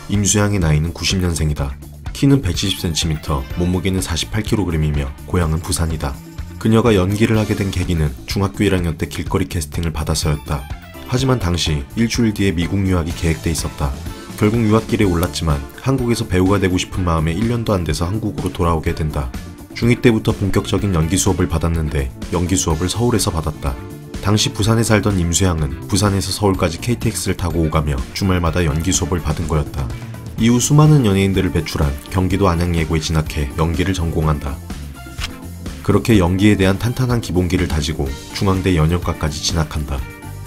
임수양의 나이는 90년생이다. 키는 170cm, 몸무게는 48kg이며 고향은 부산이다. 그녀가 연기를 하게 된 계기는 중학교 1학년 때 길거리 캐스팅을 받아서였다. 하지만 당시 일주일 뒤에 미국 유학이 계획돼 있었다. 결국 유학길에 올랐지만 한국에서 배우가 되고 싶은 마음에 1년도 안 돼서 한국으로 돌아오게 된다. 중2 때부터 본격적인 연기 수업을 받았는데 연기 수업을 서울에서 받았다. 당시 부산에 살던 임수양은 부산에서 서울까지 KTX를 타고 오가며 주말마다 연기 수업을 받은 거였다. 이후 수많은 연예인들을 배출한 경기도 안양예고에 진학해 연기를 전공한다. 그렇게 연기에 대한 탄탄한 기본기를 다지고 중앙대 연영과까지 진학한다.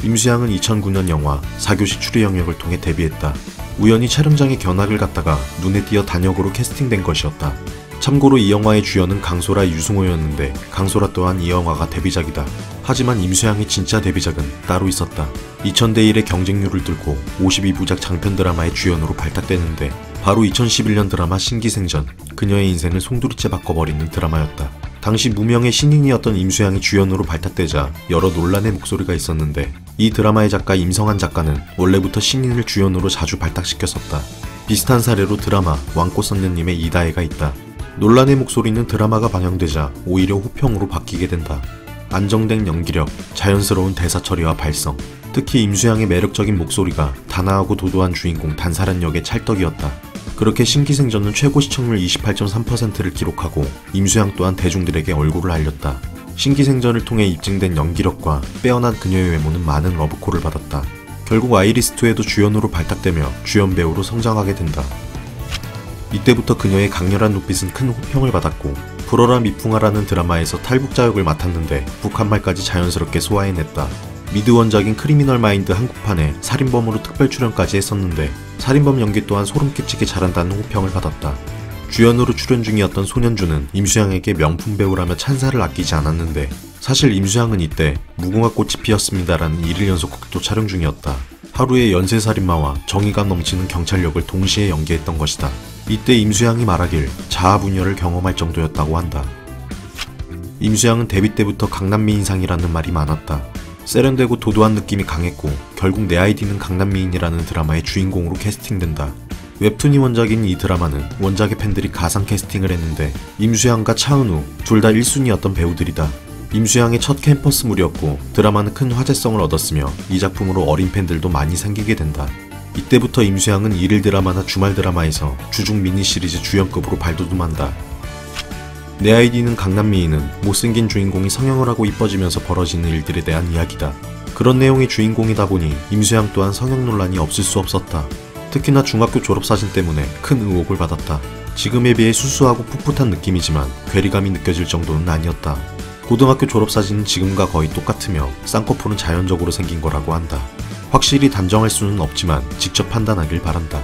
임수양은 2009년 영화 4교시 추리 영역을 통해 데뷔했다. 우연히 촬영장에 견학을 갔다가 눈에 띄어 단역으로 캐스팅된 것이었다. 참고로 이 영화의 주연은 강소라, 유승호였는데 강소라 또한 이 영화가 데뷔작이다. 하지만 임수양의 진짜 데뷔작은 따로 있었다. 2000대 1의 경쟁률을 뚫고 52부작 장편 드라마의 주연으로 발탁되는데 바로 2011년 드라마 신기생전, 그녀의 인생을 송두리째 바꿔버리는 드라마였다. 당시 무명의 신인이었던 임수양이 주연으로 발탁되자 여러 논란의 목소리가 있었는데 이 드라마의 작가 임성한 작가는 원래부터 신인을 주연으로 자주 발탁시켰었다. 비슷한 사례로 드라마 왕꽃선녀님의 이다혜가 있다. 논란의 목소리는 드라마가 방영되자 오히려 호평으로 바뀌게 된다. 안정된 연기력, 자연스러운 대사 처리와 발성, 특히 임수양의 매력적인 목소리가 단아하고 도도한 주인공 단사란 역의 찰떡이었다. 그렇게 신기생전은 최고 시청률 28.3%를 기록하고 임수양 또한 대중들에게 얼굴을 알렸다. 신기생전을 통해 입증된 연기력과 빼어난 그녀의 외모는 많은 러브콜을 받았다. 결국 아이리스2에도 주연으로 발탁되며 주연 배우로 성장하게 된다. 이때부터 그녀의 강렬한 눈빛은 큰 호평을 받았고 불어라 미풍아라는 드라마에서 탈북자 역을 맡았는데 북한말까지 자연스럽게 소화해냈다. 미드 원작인 크리미널 마인드 한국판에 살인범으로 특별 출연까지 했었는데 살인범 연기 또한 소름 끼치게 잘한다는 호평을 받았다. 주연으로 출연 중이었던 소년주는 임수양에게 명품 배우라며 찬사를 아끼지 않았는데 사실 임수양은 이때 무궁화꽃이 피었습니다라는 1일 연속 극도 촬영 중이었다. 하루에 연쇄살인마와 정의감 넘치는 경찰 역을 동시에 연기했던 것이다. 이때 임수양이 말하길 자아분열을 경험할 정도였다고 한다. 임수양은 데뷔 때부터 강남미인상이라는 말이 많았다. 세련되고 도도한 느낌이 강했고 결국 내 아이디는 강남미인이라는 드라마의 주인공으로 캐스팅된다. 웹툰이 원작인 이 드라마는 원작의 팬들이 가상 캐스팅을 했는데 임수양과 차은우 둘 다 1순위였던 배우들이다. 임수양의 첫 캠퍼스물이었고 드라마는 큰 화제성을 얻었으며 이 작품으로 어린 팬들도 많이 생기게 된다. 이때부터 임수양은 일일 드라마나 주말 드라마에서 주중 미니시리즈 주연급으로 발돋움한다. 내 아이디는 강남미인은 못생긴 주인공이 성형을 하고 이뻐지면서 벌어지는 일들에 대한 이야기다. 그런 내용의 주인공이다 보니 임수양 또한 성형 논란이 없을 수 없었다. 특히나 중학교 졸업사진 때문에 큰 의혹을 받았다. 지금에 비해 수수하고 풋풋한 느낌이지만 괴리감이 느껴질 정도는 아니었다. 고등학교 졸업사진은 지금과 거의 똑같으며 쌍꺼풀은 자연적으로 생긴 거라고 한다. 확실히 단정할 수는 없지만 직접 판단하길 바란다.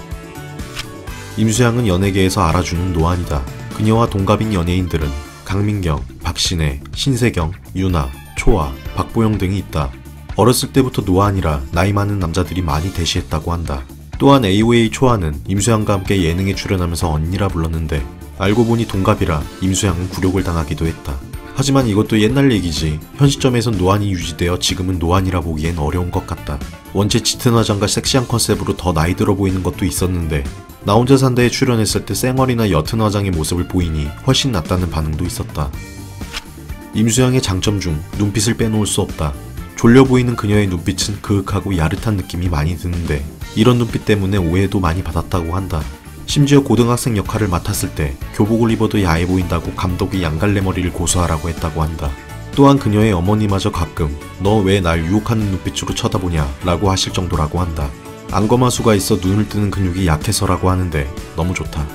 임수양은 연예계에서 알아주는 노안이다. 그녀와 동갑인 연예인들은 강민경, 박신혜, 신세경, 유나, 초아, 박보영 등이 있다. 어렸을 때부터 노안이라 나이 많은 남자들이 많이 대시했다고 한다. 또한 AOA 초아는 임수양과 함께 예능에 출연하면서 언니라 불렀는데 알고 보니 동갑이라 임수양은 굴욕을 당하기도 했다. 하지만 이것도 옛날 얘기지 현 시점에선 노안이 유지되어 지금은 노안이라 보기엔 어려운 것 같다. 원체 짙은 화장과 섹시한 컨셉으로 더 나이 들어 보이는 것도 있었는데 나 혼자 산다에 출연했을 때 쌩얼이나 옅은 화장의 모습을 보이니 훨씬 낫다는 반응도 있었다. 임수양의 장점 중 눈빛을 빼놓을 수 없다. 졸려 보이는 그녀의 눈빛은 그윽하고 야릇한 느낌이 많이 드는데 이런 눈빛 때문에 오해도 많이 받았다고 한다. 심지어 고등학생 역할을 맡았을 때 교복을 입어도 야해 보인다고 감독이 양갈래머리를 고수하라고 했다고 한다. 또한 그녀의 어머니마저 가끔 너 왜 날 유혹하는 눈빛으로 쳐다보냐 라고 하실 정도라고 한다. 안검하수가 있어 눈을 뜨는 근육이 약해서라고 하는데 너무 좋다.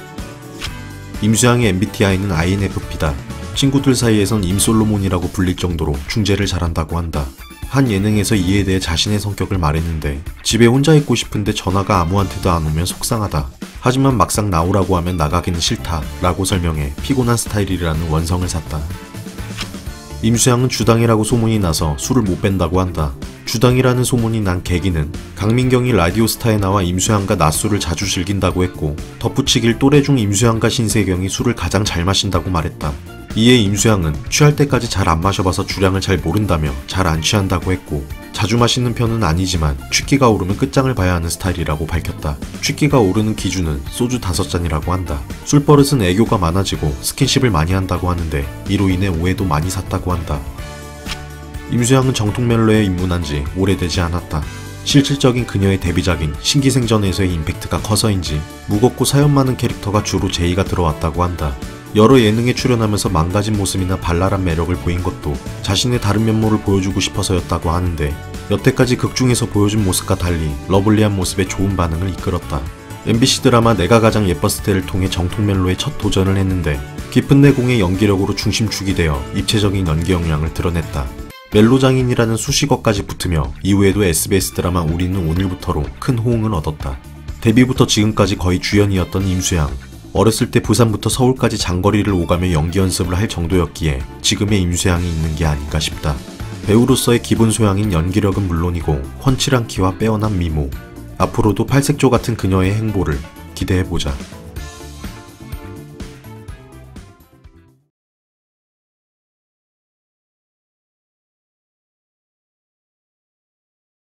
임수양의 MBTI는 INFP다. 친구들 사이에선 임솔로몬이라고 불릴 정도로 중재를 잘한다고 한다. 한 예능에서 이에 대해 자신의 성격을 말했는데 집에 혼자 있고 싶은데 전화가 아무한테도 안 오면 속상하다. 하지만 막상 나오라고 하면 나가기는 싫다 라고 설명해 피곤한 스타일이라는 원성을 샀다. 임수양은 주당이라고 소문이 나서 술을 못 뺀다고 한다. 주당이라는 소문이 난 계기는 강민경이 라디오스타에 나와 임수양과 낮술을 자주 즐긴다고 했고 덧붙이길 또래 중 임수양과 신세경이 술을 가장 잘 마신다고 말했다. 이에 임수양은 취할 때까지 잘 안 마셔봐서 주량을 잘 모른다며 잘 안 취한다고 했고, 자주 마시는 편은 아니지만 취기가 오르면 끝장을 봐야 하는 스타일이라고 밝혔다. 취기가 오르는 기준은 소주 5잔이라고 한다. 술버릇은 애교가 많아지고 스킨십을 많이 한다고 하는데 이로 인해 오해도 많이 샀다고 한다. 임수양은 정통멜로에 입문한 지 오래되지 않았다. 실질적인 그녀의 데뷔작인 신기생전에서의 임팩트가 커서인지 무겁고 사연 많은 캐릭터가 주로 제의가 들어왔다고 한다. 여러 예능에 출연하면서 망가진 모습이나 발랄한 매력을 보인 것도 자신의 다른 면모를 보여주고 싶어서였다고 하는데, 여태까지 극중에서 보여준 모습과 달리 러블리한 모습에 좋은 반응을 이끌었다. MBC 드라마 내가 가장 예뻤을 때를 통해 정통멜로의 첫 도전을 했는데 깊은 내공의 연기력으로 중심축이 되어 입체적인 연기 역량을 드러냈다. 멜로장인이라는 수식어까지 붙으며 이후에도 SBS 드라마 우리는 오늘부터로 큰 호응을 얻었다. 데뷔부터 지금까지 거의 주연이었던 임수양. 어렸을 때 부산부터 서울까지 장거리를 오가며 연기 연습을 할 정도였기에 지금의 임수양이 있는 게 아닌가 싶다. 배우로서의 기본 소양인 연기력은 물론이고 훤칠한 키와 빼어난 미모. 앞으로도 팔색조 같은 그녀의 행보를 기대해보자.